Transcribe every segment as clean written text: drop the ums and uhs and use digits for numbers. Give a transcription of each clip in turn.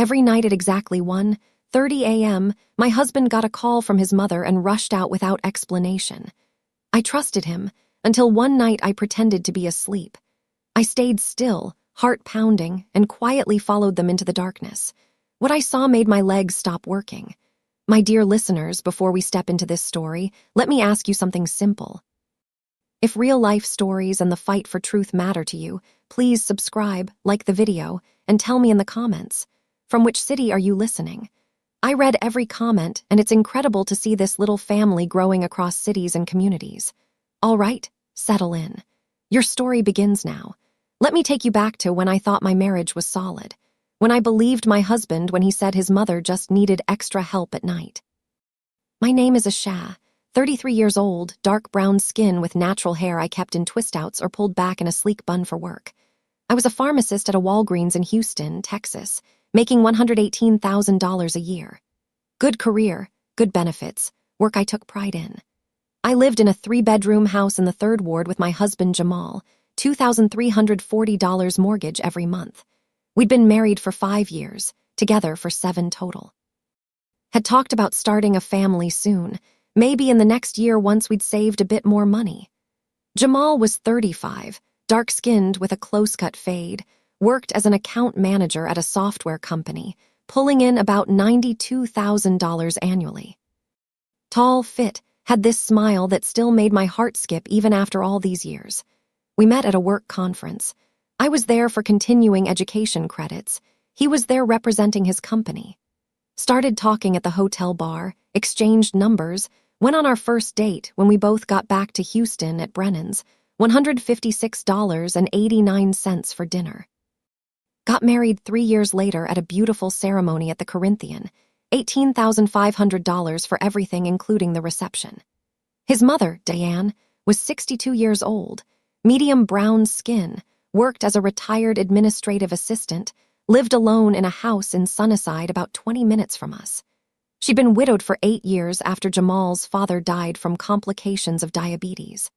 Every night at exactly 1:30 a.m., my husband got a call from his mother and rushed out without explanation. I trusted him until one night I pretended to be asleep. I stayed still, heart pounding, and quietly followed them into the darkness. What I saw made my legs stop working. My dear listeners, before we step into this story, let me ask you something simple. If real-life stories and the fight for truth matter to you, please subscribe, like the video, and tell me in the comments. From which city are you listening? I read every comment, and it's incredible to see this little family growing across cities and communities. All right, settle in. Your story begins now. Let me take you back to when I thought my marriage was solid, when I believed my husband when he said his mother just needed extra help at night. My name is Asha, 33 years old, dark brown skin with natural hair I kept in twist-outs or pulled back in a sleek bun for work. I was a pharmacist at a Walgreens in Houston, Texas, making $118,000 a year. Good career, good benefits, work I took pride in. I lived in a 3-bedroom house in the 3rd Ward with my husband Jamal, $2,340 mortgage every month. We'd been married for 5 years, together for 7 total. Had talked about starting a family soon, maybe in the next year once we'd saved a bit more money. Jamal was 35, dark-skinned with a close-cut fade, worked as an account manager at a software company, pulling in about $92,000 annually. Tall, fit, had this smile that still made my heart skip even after all these years. We met at a work conference. I was there for continuing education credits. He was there representing his company. Started talking at the hotel bar, exchanged numbers, went on our first date when we both got back to Houston at Brennan's, $156.89 for dinner. Got married 3 years later at a beautiful ceremony at the Corinthian, $18,500 for everything including the reception. His mother, Diane, was 62 years old, medium brown skin, worked as a retired administrative assistant, lived alone in a house in Sunnyside about 20 minutes from us. She'd been widowed for 8 years after Jamal's father died from complications of diabetes.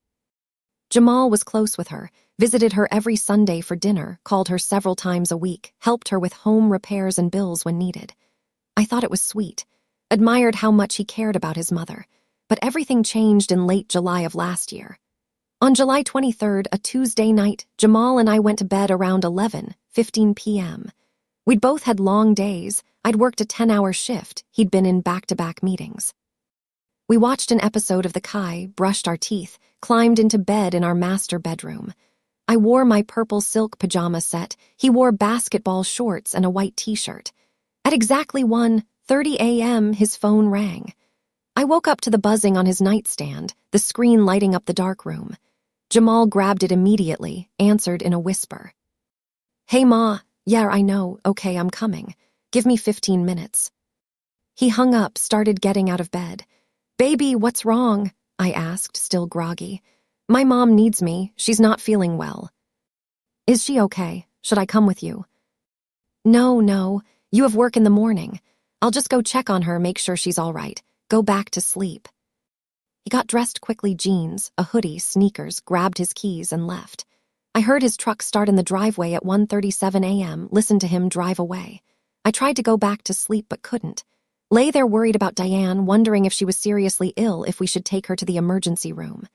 Jamal was close with her, visited her every Sunday for dinner, called her several times a week, helped her with home repairs and bills when needed. I thought it was sweet, admired how much he cared about his mother, but everything changed in late July of last year. On July 23rd, a Tuesday night, Jamal and I went to bed around 11:15 p.m. We'd both had long days. I'd worked a 10-hour shift. He'd been in back-to-back meetings. We watched an episode of The Kai, brushed our teeth, climbed into bed in our master bedroom. I wore my purple silk pajama set. He wore basketball shorts and a white t-shirt. At exactly 1:30 a.m., his phone rang. I woke up to the buzzing on his nightstand, the screen lighting up the dark room. Jamal grabbed it immediately, answered in a whisper. "Hey, Ma. Yeah, I know. Okay, I'm coming. Give me 15 minutes. He hung up, started getting out of bed. "Baby, what's wrong?" I asked, still groggy. "My mom needs me. She's not feeling well." "Is she okay? Should I come with you?" No. You have work in the morning. I'll just go check on her, make sure she's all right. Go back to sleep." He got dressed quickly, jeans, a hoodie, sneakers, grabbed his keys, and left. I heard his truck start in the driveway at 1:37 a.m., listened to him drive away. I tried to go back to sleep but couldn't. Lay there worried about Diane, wondering if she was seriously ill, if we should take her to the emergency room.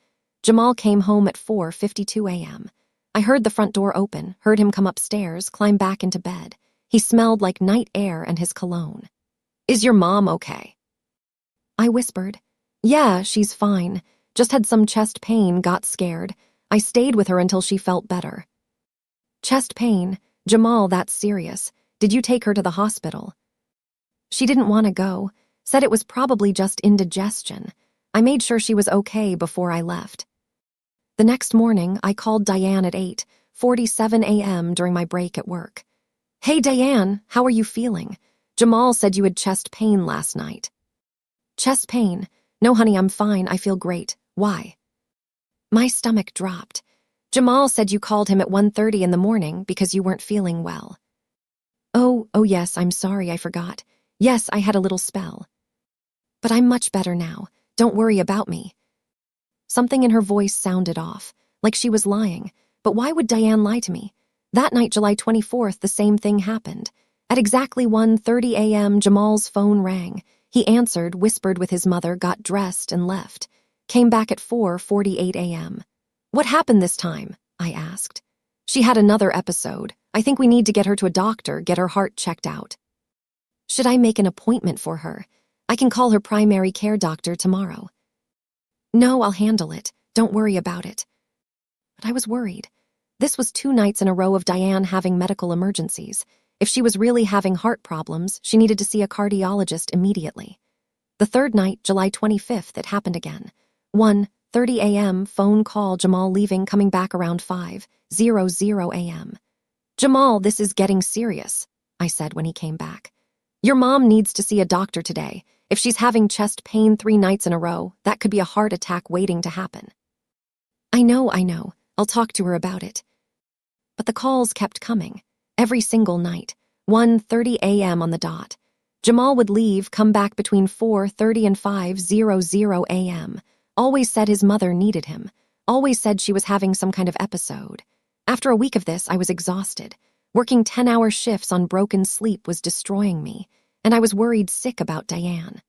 Jamal came home at 4:52 a.m. I heard the front door open, heard him come upstairs, climb back into bed. He smelled like night air and his cologne. "Is your mom okay?" I whispered. "Yeah, she's fine. Just had some chest pain, got scared. I stayed with her until she felt better." "Chest pain? Jamal, that's serious. Did you take her to the hospital?" "She didn't want to go. Said it was probably just indigestion. I made sure she was okay before I left." The next morning, I called Diane at 8:47 a.m. during my break at work. "Hey, Diane, how are you feeling? Jamal said you had chest pain last night." "Chest pain? No, honey, I'm fine. I feel great. Why?" My stomach dropped. "Jamal said you called him at 1:30 in the morning because you weren't feeling well." Oh yes, I'm sorry, I forgot. Yes, I had a little spell. But I'm much better now. Don't worry about me." Something in her voice sounded off, like she was lying. But why would Diane lie to me? That night, July 24th, the same thing happened. At exactly 1:30 a.m., Jamal's phone rang. He answered, whispered with his mother, got dressed, and left. Came back at 4:48 a.m. "What happened this time?" I asked. "She had another episode. I think we need to get her to a doctor, get her heart checked out." "Should I make an appointment for her? I can call her primary care doctor tomorrow." "No, I'll handle it. Don't worry about it." But I was worried. This was 2 nights in a row of Diane having medical emergencies. If she was really having heart problems, she needed to see a cardiologist immediately. The third night, July 25th, it happened again. 1:30 a.m., phone call, Jamal leaving, coming back around 5:00 a.m. "Jamal, this is getting serious," I said when he came back. "Your mom needs to see a doctor today. If she's having chest pain 3 nights in a row, that could be a heart attack waiting to happen." I know. I'll talk to her about it." But the calls kept coming. Every single night, 1:30 a.m. on the dot. Jamal would leave, come back between 4:30 and 5:00 a.m. Always said his mother needed him. Always said she was having some kind of episode. After a week of this, I was exhausted. Working 10-hour shifts on broken sleep was destroying me, and I was worried sick about Diane.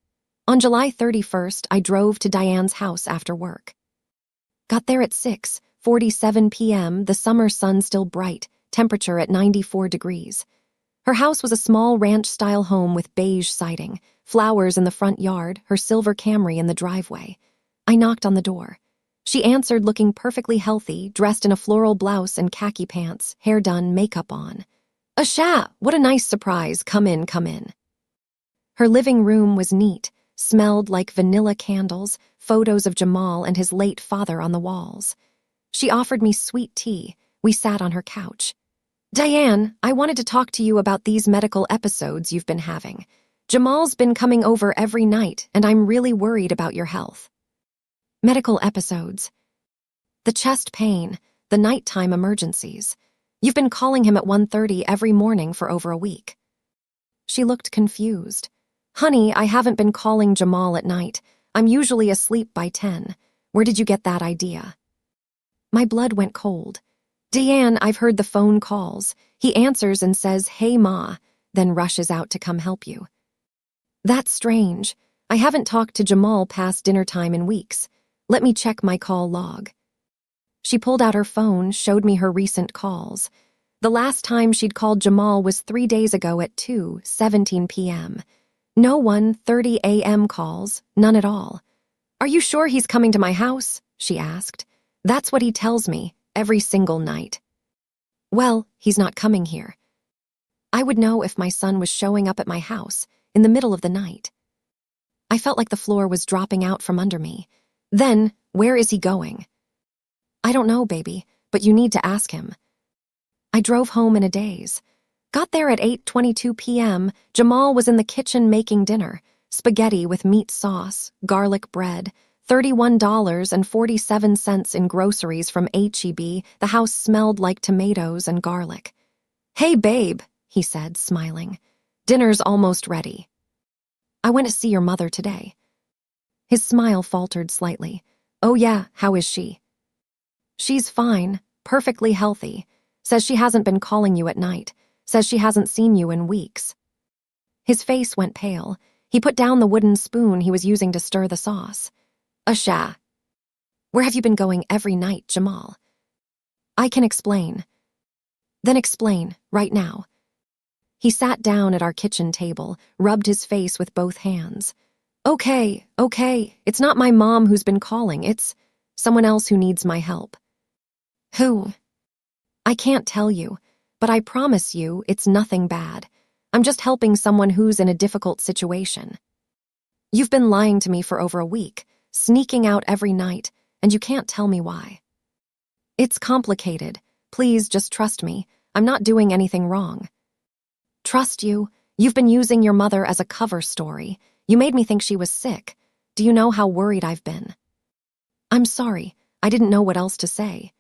On July 31st, I drove to Diane's house after work. Got there at 6:47 p.m., the summer sun still bright, temperature at 94 degrees. Her house was a small ranch-style home with beige siding, flowers in the front yard, her silver Camry in the driveway. I knocked on the door. She answered, looking perfectly healthy, dressed in a floral blouse and khaki pants, hair done, makeup on. "Asha, what a nice surprise. Come in, come in." Her living room was neat, smelled like vanilla candles, photos of Jamal and his late father on the walls. She offered me sweet tea. We sat on her couch. "Diane, I wanted to talk to you about these medical episodes you've been having. Jamal's been coming over every night, and I'm really worried about your health." "Medical episodes?" "The chest pain, the nighttime emergencies. You've been calling him at 1:30 every morning for over a week." She looked confused. "Honey, I haven't been calling Jamal at night. I'm usually asleep by 10. Where did you get that idea?" My blood went cold. "Diane, I've heard the phone calls. He answers and says, 'Hey, Ma,' then rushes out to come help you." "That's strange. I haven't talked to Jamal past dinner time in weeks. Let me check my call log." She pulled out her phone, showed me her recent calls. The last time she'd called Jamal was 3 days ago at 2:17 p.m. No 1:30 a.m. calls, none at all. "Are you sure he's coming to my house?" she asked. "That's what he tells me, every single night." "Well, he's not coming here." I would know if my son was showing up at my house in the middle of the night. I felt like the floor was dropping out from under me. "Then, where is he going?" "I don't know, baby, but you need to ask him." I drove home in a daze. Got there at 8:22 p.m. Jamal was in the kitchen making dinner. Spaghetti with meat sauce, garlic bread, $31.47 in groceries from H-E-B. The house smelled like tomatoes and garlic. "Hey, babe," he said, smiling. "Dinner's almost ready." "I went to see your mother today." His smile faltered slightly. "Oh yeah, how is she?" "She's fine, perfectly healthy. Says she hasn't been calling you at night. Says she hasn't seen you in weeks." His face went pale. He put down the wooden spoon he was using to stir the sauce. "Asha, where have you been going every night, Jamal?" "I can explain." "Then explain, right now." He sat down at our kitchen table, rubbed his face with both hands. Okay, it's not my mom who's been calling, it's someone else who needs my help." "Who?" "I can't tell you, but I promise you it's nothing bad. I'm just helping someone who's in a difficult situation. You've been lying to me for over a week, sneaking out every night, and you can't tell me why." "It's complicated. Please just trust me. I'm not doing anything wrong." "Trust you? You've been using your mother as a cover story. You made me think she was sick. Do you know how worried I've been?" "I'm sorry. I didn't know what else to say."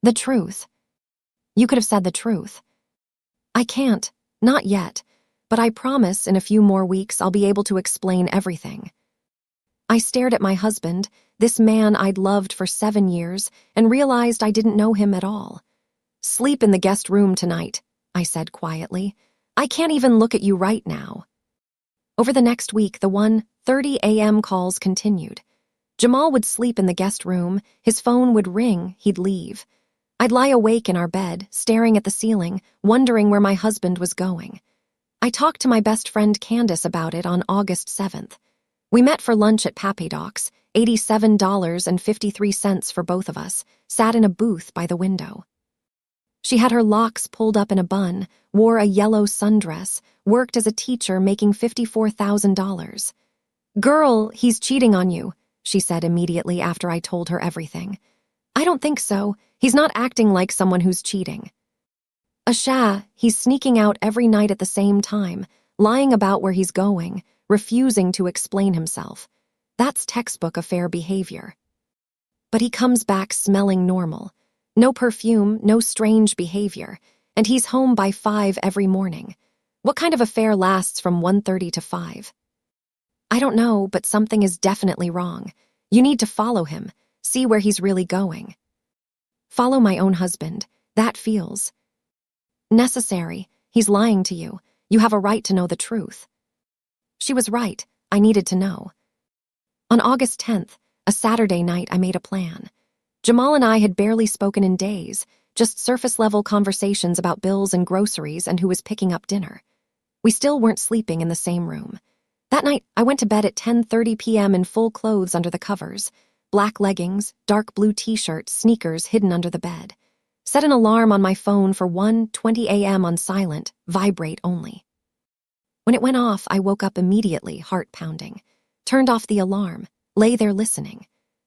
"The truth." "You could have said the truth." "I can't. Not yet. But I promise in a few more weeks I'll be able to explain everything." I stared at my husband, this man I'd loved for 7 years, and realized I didn't know him at all. "Sleep in the guest room tonight," I said quietly. I can't even look at you right now. Over the next week, the 1:30 a.m. calls continued. Jamal would sleep in the guest room, his phone would ring, he'd leave. I'd lie awake in our bed, staring at the ceiling, wondering where my husband was going. I talked to my best friend Candace about it on August 7th. We met for lunch at Pappy Doc's, $87.53 for both of us, sat in a booth by the window. She had her locks pulled up in a bun, wore a yellow sundress, worked as a teacher making $54,000. "Girl, he's cheating on you," she said immediately after I told her everything. "I don't think so. He's not acting like someone who's cheating." "Asha, he's sneaking out every night at the same time, lying about where he's going, refusing to explain himself. That's textbook affair behavior. But he comes back smelling normal. No perfume, no strange behavior, and he's home by 5 every morning. What kind of affair lasts from 1:30 to 5? I don't know, but something is definitely wrong. You need to follow him, see where he's really going." Follow my own husband. That feels necessary. He's lying to you. You have a right to know the truth. She was right. I needed to know. On August 10th, a Saturday night, I made a plan. Jamal and I had barely spoken in days, just surface-level conversations about bills and groceries and who was picking up dinner. We still weren't sleeping in the same room. That night, I went to bed at 10:30 p.m. in full clothes under the covers, black leggings, dark blue t-shirt, sneakers hidden under the bed. Set an alarm on my phone for 1:20 a.m. on silent, vibrate only. When it went off, I woke up immediately, heart pounding. Turned off the alarm, lay there listening.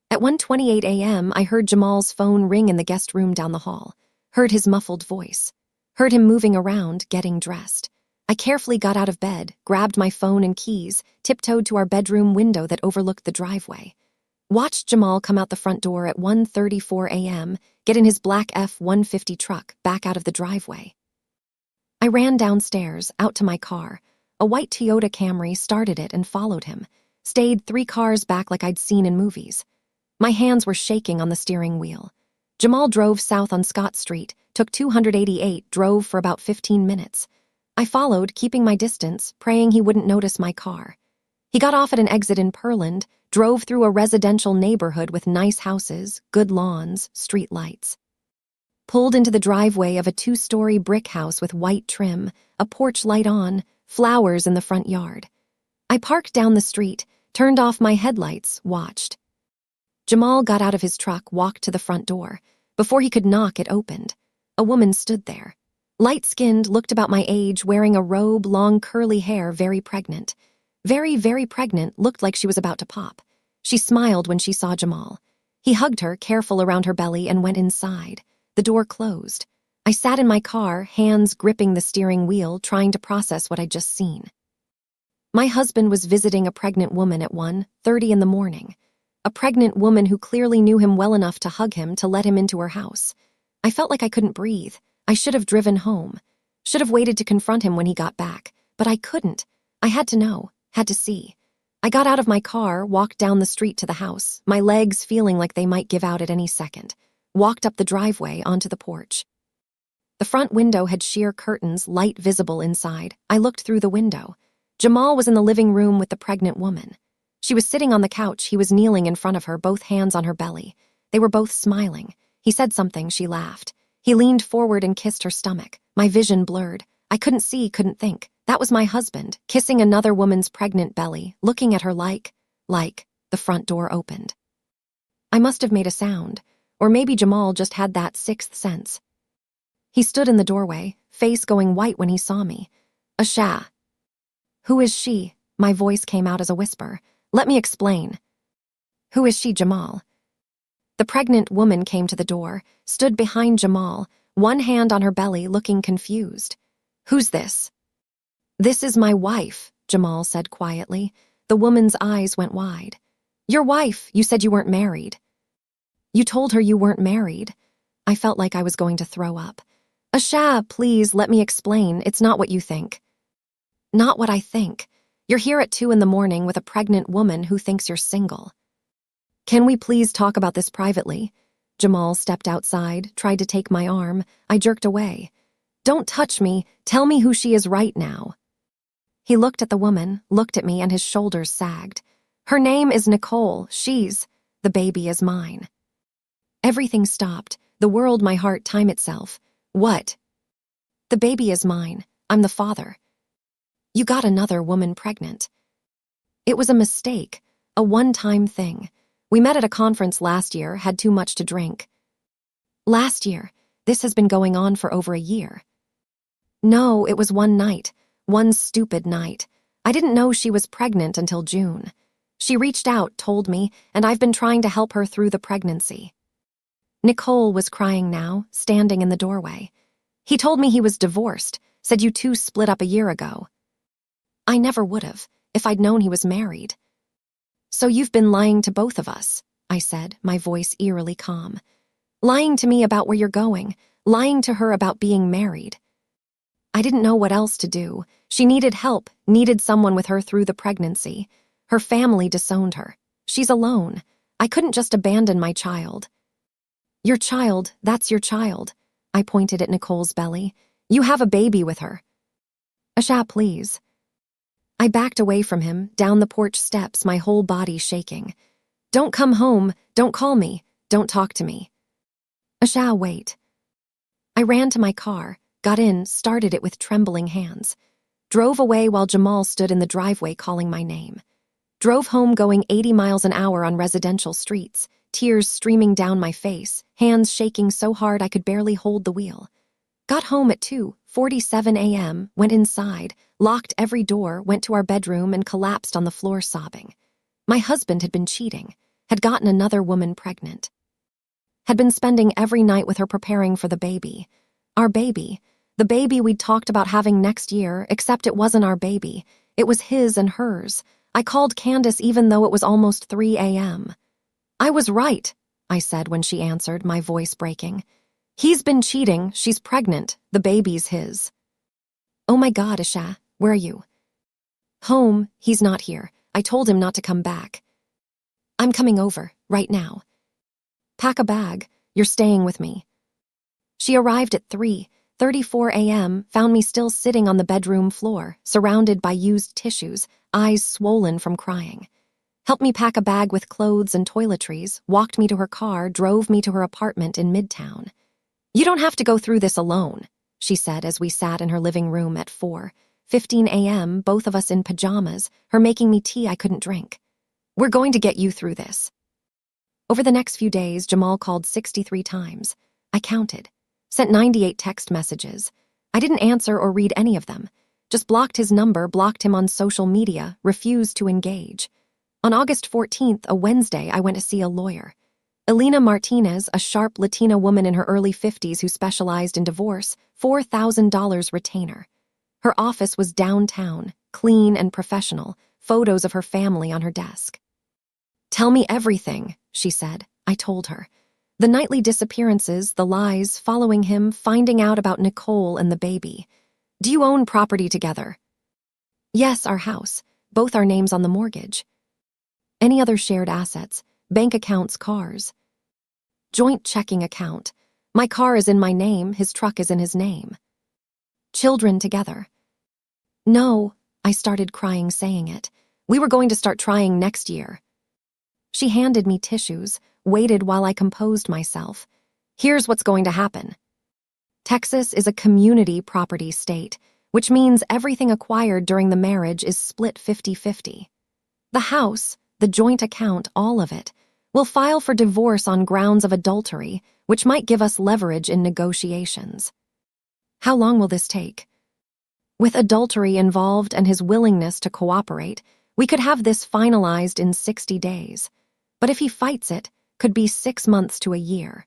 At 1:28 a.m., I heard Jamal's phone ring in the guest room down the hall, heard his muffled voice, heard him moving around, getting dressed. I carefully got out of bed, grabbed my phone and keys, tiptoed to our bedroom window that overlooked the driveway. Watched Jamal come out the front door at 1:34 a.m., get in his black F-150 truck, back out of the driveway. I ran downstairs, out to my car. A white Toyota Camry, started it and followed him. Stayed 3 cars back like I'd seen in movies. My hands were shaking on the steering wheel. Jamal drove south on Scott Street, took 288, drove for about 15 minutes. I followed, keeping my distance, praying he wouldn't notice my car. He got off at an exit in Pearland, drove through a residential neighborhood with nice houses, good lawns, street lights. Pulled into the driveway of a 2-story brick house with white trim, a porch light on, flowers in the front yard. I parked down the street, turned off my headlights, watched. Jamal got out of his truck, walked to the front door. Before he could knock, it opened. A woman stood there. Light-skinned, looked about my age, wearing a robe, long curly hair, very pregnant. Very, very pregnant, looked like she was about to pop. She smiled when she saw Jamal. He hugged her, careful around her belly, and went inside. The door closed. I sat in my car, hands gripping the steering wheel, trying to process what I'd just seen. My husband was visiting a pregnant woman at 1:30 in the morning. A pregnant woman who clearly knew him well enough to hug him, to let him into her house. I felt like I couldn't breathe. I should have driven home. Should have waited to confront him when he got back. But I couldn't. I had to know, had to see. I got out of my car, walked down the street to the house, my legs feeling like they might give out at any second. Walked up the driveway onto the porch. The front window had sheer curtains, light visible inside. I looked through the window. Jamal was in the living room with the pregnant woman. She was sitting on the couch. He was kneeling in front of her, both hands on her belly. They were both smiling. He said something. She laughed. He leaned forward and kissed her stomach. My vision blurred. I couldn't see, couldn't think. That was my husband, kissing another woman's pregnant belly, looking at her like. The front door opened. I must have made a sound, or maybe Jamal just had that 6th sense. He stood in the doorway, face going white when he saw me. Asha. Who is she? My voice came out as a whisper. Let me explain. Who is she, Jamal? The pregnant woman came to the door, stood behind Jamal, one hand on her belly, looking confused. Who's this? This is my wife, Jamal said quietly. The woman's eyes went wide. Your wife, you said you weren't married. You told her you weren't married. I felt like I was going to throw up. Asha, please let me explain. It's not what you think. Not what I think. You're here at 2 in the morning with a pregnant woman who thinks you're single. Can we please talk about this privately? Jamal stepped outside, tried to take my arm. I jerked away. Don't touch me. Tell me who she is right now. He looked at the woman, looked at me, and his shoulders sagged. Her name is Nicole. The baby is mine. Everything stopped. The world, my heart, time itself. What? The baby is mine. I'm the father. You got another woman pregnant. It was a mistake, a one-time thing. We met at a conference last year, had too much to drink. Last year? This has been going on for over a year. No, it was one night. One stupid night. I didn't know she was pregnant until June. She reached out, told me, and I've been trying to help her through the pregnancy. Nicole was crying now, standing in the doorway. He told me he was divorced, said you two split up a year ago. I never would have, if I'd known he was married. So you've been lying to both of us, I said, my voice eerily calm. Lying to me about where you're going, lying to her about being married. I didn't know what else to do. She needed help, needed someone with her through the pregnancy. Her family disowned her. She's alone. I couldn't just abandon my child. Your child, that's your child. I pointed at Nicole's belly. You have a baby with her. Asha, please. I backed away from him, down the porch steps, my whole body shaking. Don't come home. Don't call me. Don't talk to me. Asha, wait. I ran to my car, got in, started it with trembling hands. Drove away while Jamal stood in the driveway calling my name. Drove home going 80 miles an hour on residential streets, tears streaming down my face, hands shaking so hard I could barely hold the wheel. Got home at 2:47 a.m., went inside, locked every door, went to our bedroom and collapsed on the floor sobbing. My husband had been cheating, had gotten another woman pregnant. Had been spending every night with her preparing for the baby. Our baby. The baby we'd talked about having next year, except it wasn't our baby. It was his and hers. I called Candace even though it was almost 3 a.m. I was right, I said when she answered, my voice breaking. He's been cheating, she's pregnant, the baby's his. Oh my God, Asha, where are you? Home, he's not here. I told him not to come back. I'm coming over, right now. Pack a bag, you're staying with me. She arrived at 3:34 a.m., found me still sitting on the bedroom floor, surrounded by used tissues, eyes swollen from crying. Helped me pack a bag with clothes and toiletries, walked me to her car, drove me to her apartment in Midtown. You don't have to go through this alone, she said as we sat in her living room at 4:15 a.m., both of us in pajamas, her making me tea I couldn't drink. We're going to get you through this. Over the next few days, Jamal called 63 times. I counted. Sent 98 text messages. I didn't answer or read any of them. Just blocked his number, blocked him on social media, refused to engage. On August 14th, a Wednesday, I went to see a lawyer. Elena Martinez, a sharp Latina woman in her early 50s who specialized in divorce, $4,000 retainer. Her office was downtown, clean and professional, photos of her family on her desk. Tell me everything, she said. I told her. The nightly disappearances, the lies, following him, finding out about Nicole and the baby. Do you own property together? Yes, our house. Both our names on the mortgage. Any other shared assets? Bank accounts, cars. Joint checking account. My car is in my name, his truck is in his name. Children together. No, I started crying saying it. We were going to start trying next year. She handed me tissues, waited while I composed myself. Here's what's going to happen. Texas is a community property state, which means everything acquired during the marriage is split 50-50. The house, the joint account, all of it, will file for divorce on grounds of adultery, which might give us leverage in negotiations. How long will this take? With adultery involved and his willingness to cooperate, we could have this finalized in 60 days. But if he fights it, could be 6 months to a year.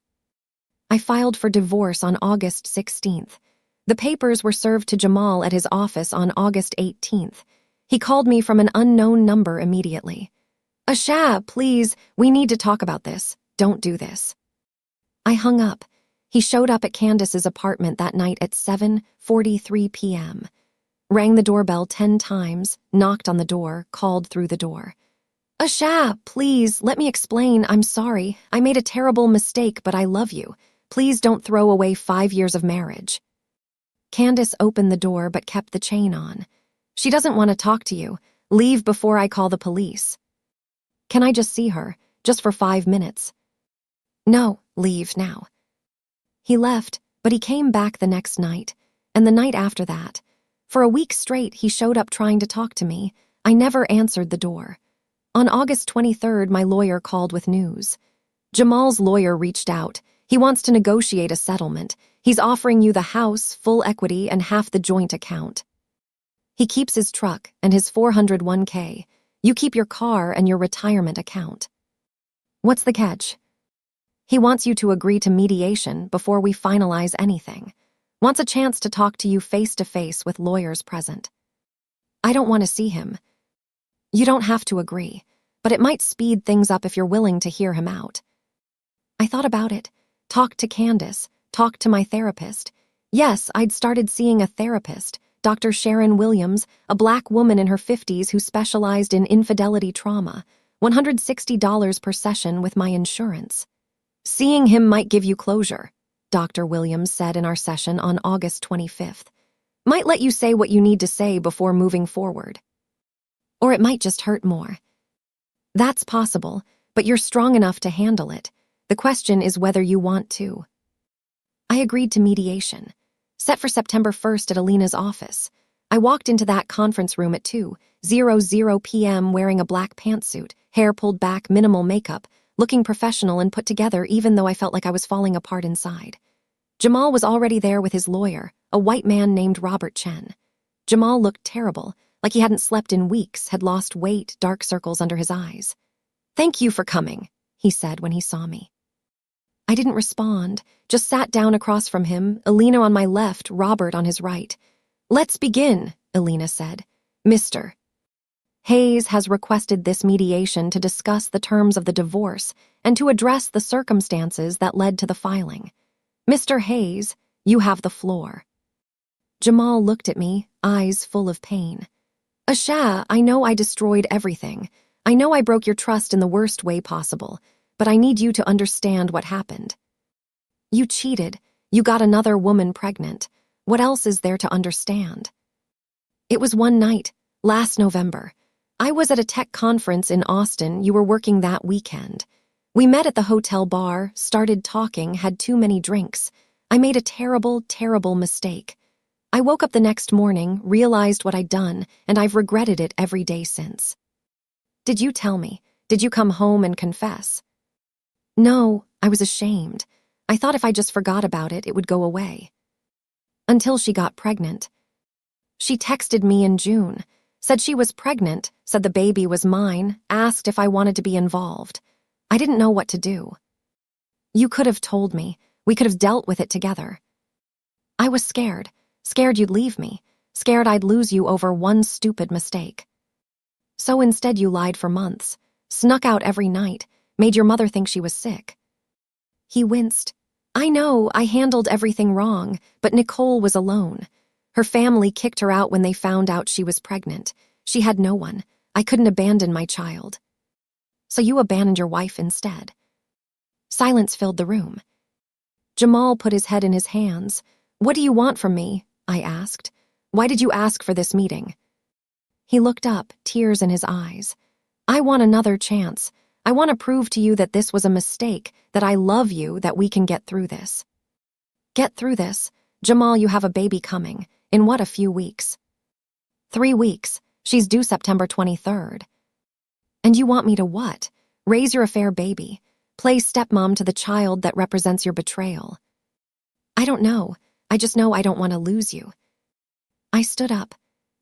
I filed for divorce on August 16th. The papers were served to Jamal at his office on August 18th. He called me from an unknown number immediately. Asha, please, we need to talk about this. Don't do this. I hung up. He showed up at Candace's apartment that night at 7:43 p.m. Rang the doorbell 10 times, knocked on the door, called through the door. Asha, please, let me explain. I'm sorry. I made a terrible mistake, but I love you. Please don't throw away 5 years of marriage. Candace opened the door but kept the chain on. She doesn't want to talk to you. Leave before I call the police. Can I just see her, just for 5 minutes? No, leave now. He left, but he came back the next night, and the night after that. For a week straight, he showed up trying to talk to me. I never answered the door. On August 23rd, my lawyer called with news. Jamal's lawyer reached out. He wants to negotiate a settlement. He's offering you the house, full equity, and half the joint account. He keeps his truck and his 401k. You keep your car and your retirement account. What's the catch? He wants you to agree to mediation before we finalize anything. Wants a chance to talk to you face to face with lawyers present. I don't want to see him. You don't have to agree, but it might speed things up if you're willing to hear him out. I thought about it. Talked to Candace. Talked to my therapist. Yes, I'd started seeing a therapist, Dr. Sharon Williams, a black woman in her 50s who specialized in infidelity trauma, $160 per session with my insurance. Seeing him might give you closure, Dr. Williams said in our session on August 25th. Might let you say what you need to say before moving forward. Or it might just hurt more. That's possible, but you're strong enough to handle it. The question is whether you want to. I agreed to mediation, set for September 1st at Alina's office. I walked into that conference room at 2:00 p.m. wearing a black pantsuit, hair pulled back, minimal makeup, looking professional and put together even though I felt like I was falling apart inside. Jamal was already there with his lawyer, a white man named Robert Chen. Jamal looked terrible, like he hadn't slept in weeks, had lost weight, dark circles under his eyes. "Thank you for coming," he said when he saw me. I didn't respond, just sat down across from him, Alina on my left, Robert on his right. "Let's begin," Alina said. "Mr. Hayes has requested this mediation to discuss the terms of the divorce and to address the circumstances that led to the filing. Mr. Hayes, you have the floor." Jamal looked at me, eyes full of pain. "Asha, I know I destroyed everything. I know I broke your trust in the worst way possible, but I need you to understand what happened. You cheated. You got another woman pregnant. What else is there to understand?" It was one night, last November. I was at a tech conference in Austin. You were working that weekend. We met at the hotel bar, started talking, had too many drinks. I made a terrible, terrible mistake. I woke up the next morning, realized what I'd done, and I've regretted it every day since. Did you tell me? Did you come home and confess? No, I was ashamed. I thought if I just forgot about it, it would go away. Until she got pregnant. She texted me in June, said she was pregnant, said the baby was mine, asked if I wanted to be involved. I didn't know what to do. You could have told me. We could have dealt with it together. I was scared. Scared you'd leave me. Scared I'd lose you over one stupid mistake. So instead you lied for months, snuck out every night, made your mother think she was sick. He winced. I know, I handled everything wrong, but Nicole was alone. Her family kicked her out when they found out she was pregnant. She had no one. I couldn't abandon my child. So you abandoned your wife instead. Silence filled the room. Jamal put his head in his hands. What do you want from me? I asked. Why did you ask for this meeting? He looked up, tears in his eyes. I want another chance. I want to prove to you that this was a mistake, that I love you, that we can get through this. Get through this? Jamal, you have a baby coming. In what, a few weeks? 3 weeks. She's due September 23rd. And you want me to what? Raise your affair baby. Play stepmom to the child that represents your betrayal. I don't know. I just know I don't want to lose you. I stood up.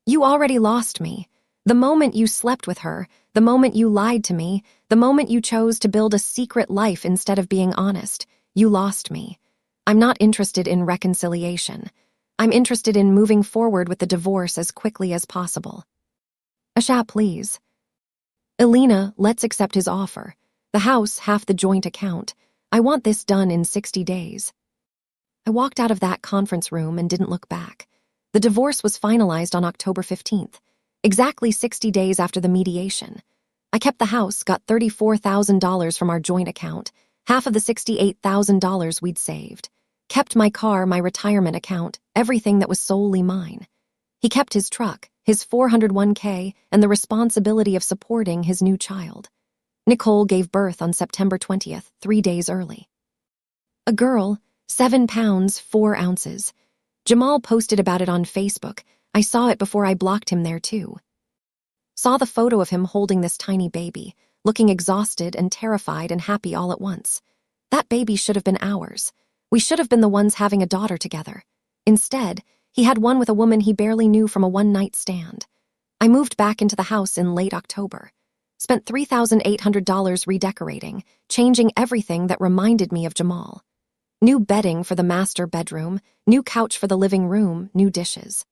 You already lost me. The moment you slept with her, the moment you lied to me, the moment you chose to build a secret life instead of being honest, you lost me. I'm not interested in reconciliation. I'm interested in moving forward with the divorce as quickly as possible. Asha, please. Alina, let's accept his offer. The house, half the joint account. I want this done in 60 days. I walked out of that conference room and didn't look back. The divorce was finalized on October 15th, exactly 60 days after the mediation. I kept the house, got $34,000 from our joint account, half of the $68,000 we'd saved. Kept my car, my retirement account, everything that was solely mine. He kept his truck, his 401k, and the responsibility of supporting his new child. Nicole gave birth on September 20th, 3 days early. A girl, 7 pounds, 4 ounces. Jamal posted about it on Facebook. I saw it before I blocked him there too. Saw the photo of him holding this tiny baby, looking exhausted and terrified and happy all at once. That baby should have been ours. We should have been the ones having a daughter together. Instead, he had one with a woman he barely knew from a one-night stand. I moved back into the house in late October. Spent $3,800 redecorating, changing everything that reminded me of Jamal. New bedding for the master bedroom, new couch for the living room, new dishes.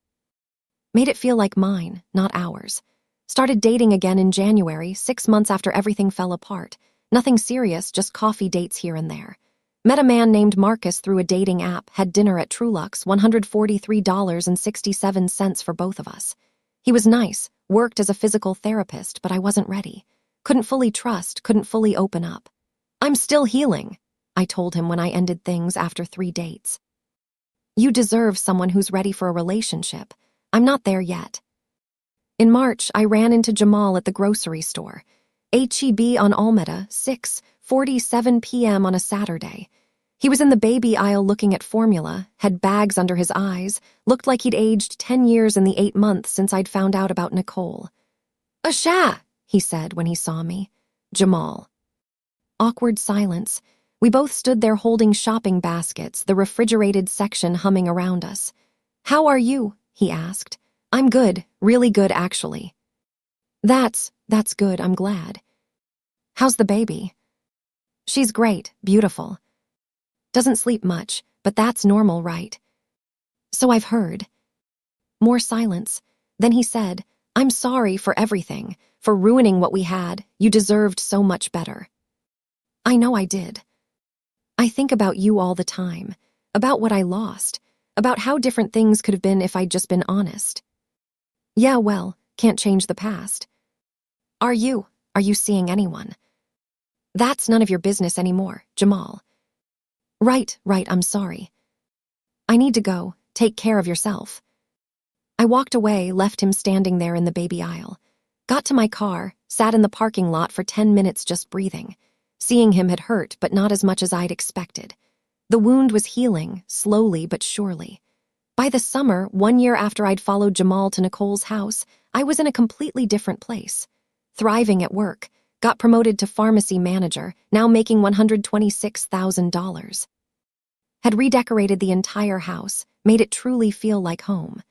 Made it feel like mine, not ours. Started dating again in January, 6 months after everything fell apart. Nothing serious, just coffee dates here and there. Met a man named Marcus through a dating app, had dinner at Truluck's, $143.67 for both of us. He was nice, worked as a physical therapist, but I wasn't ready. Couldn't fully trust, couldn't fully open up. I'm still healing, I told him when I ended things after 3 dates. You deserve someone who's ready for a relationship. I'm not there yet. In March, I ran into Jamal at the grocery store. H-E-B on Alameda, 6:47 p.m. on a Saturday. He was in the baby aisle looking at formula, had bags under his eyes, looked like he'd aged 10 years in the 8 months since I'd found out about Nicole. "Asha," he said when he saw me. Jamal. Awkward silence. We both stood there holding shopping baskets, the refrigerated section humming around us. "How are you?" he asked. "I'm good, really good actually." That's good, I'm glad." "How's the baby?" "She's great, beautiful. Doesn't sleep much, but that's normal, right?" "So I've heard." More silence. Then he said, "I'm sorry for everything, for ruining what we had. You deserved so much better." I know I did. I think about you all the time, about what I lost, about how different things could have been if I'd just been honest. Yeah, well, can't change the past. Are you seeing anyone? That's none of your business anymore, Jamal. Right, I'm sorry. I need to go, take care of yourself. I walked away, left him standing there in the baby aisle. Got to my car, sat in the parking lot for 10 minutes just breathing. Seeing him had hurt, but not as much as I'd expected. The wound was healing, slowly but surely. By the summer, 1 year after I'd followed Jamal to Nicole's house, I was in a completely different place. Thriving at work, got promoted to pharmacy manager, now making $126,000. Had redecorated the entire house, made it truly feel like home.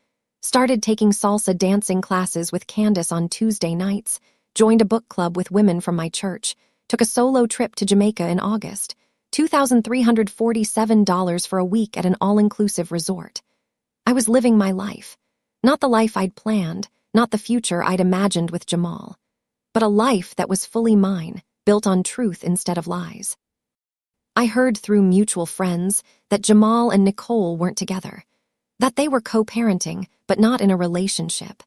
Started taking salsa dancing classes with Candace on Tuesday nights, joined a book club with women from my church, took a solo trip to Jamaica in August, $2,347 for a week at an all-inclusive resort. I was living my life. Not the life I'd planned, not the future I'd imagined with Jamal, but a life that was fully mine, built on truth instead of lies. I heard through mutual friends that Jamal and Nicole weren't together, that they were co-parenting, but not in a relationship,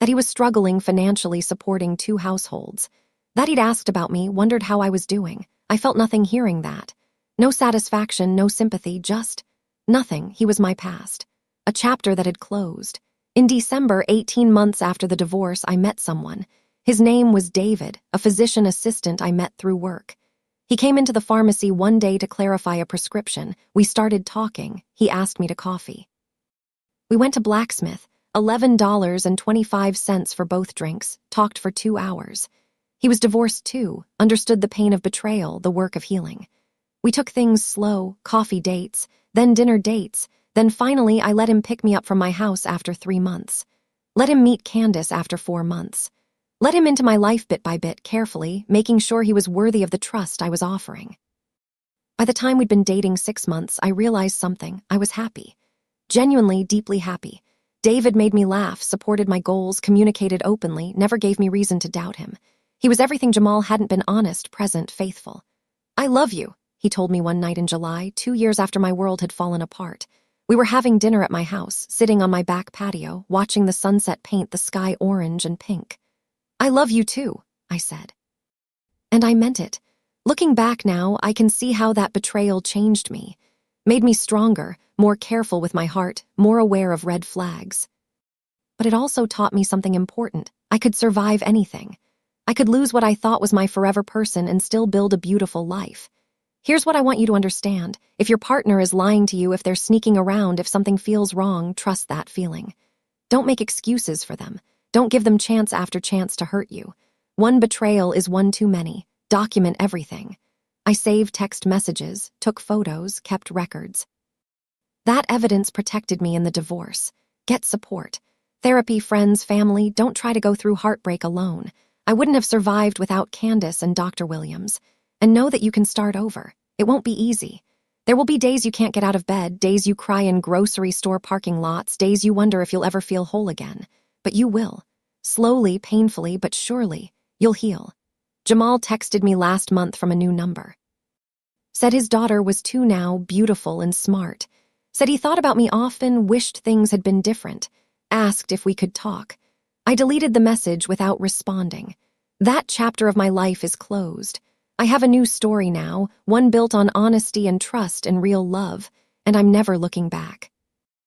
that he was struggling financially supporting 2 households, that he'd asked about me, wondered how I was doing. I felt nothing hearing that. No satisfaction, no sympathy, just nothing. He was my past, a chapter that had closed. In December, 18 months after the divorce, I met someone. His name was David, a physician assistant I met through work. He came into the pharmacy one day to clarify a prescription. We started talking. He asked me to coffee. We went to Blacksmith, $11.25 for both drinks, talked for 2 hours. He was divorced too, understood the pain of betrayal, the work of healing. We took things slow, coffee dates, then dinner dates, then finally I let him pick me up from my house after 3 months. Let him meet Candace after 4 months. Let him into my life bit by bit, carefully, making sure he was worthy of the trust I was offering. By the time we'd been dating 6 months, I realized something. I was happy. Genuinely, deeply happy. David made me laugh, supported my goals, communicated openly, never gave me reason to doubt him. He was everything Jamal hadn't been: honest, present, faithful. "I love you," he told me one night in July, 2 years after my world had fallen apart. We were having dinner at my house, sitting on my back patio, watching the sunset paint the sky orange and pink. "I love you too," I said. And I meant it. Looking back now, I can see how that betrayal changed me. Made me stronger, more careful with my heart, more aware of red flags. But it also taught me something important. I could survive anything. I could lose what I thought was my forever person and still build a beautiful life. Here's what I want you to understand. If your partner is lying to you, if they're sneaking around, if something feels wrong, trust that feeling. Don't make excuses for them. Don't give them chance after chance to hurt you. One betrayal is one too many. Document everything. I saved text messages, took photos, kept records. That evidence protected me in the divorce. Get support. Therapy, friends, family. Don't try to go through heartbreak alone. I wouldn't have survived without Candace and Dr. Williams. And know that you can start over. It won't be easy. There will be days you can't get out of bed, days you cry in grocery store parking lots, days you wonder if you'll ever feel whole again. But you will. Slowly, painfully, but surely, you'll heal. Jamal texted me last month from a new number. Said his daughter was 2 now, beautiful and smart. Said he thought about me often, wished things had been different. Asked if we could talk. I deleted the message without responding. That chapter of my life is closed. I have a new story now, one built on honesty and trust and real love, and I'm never looking back.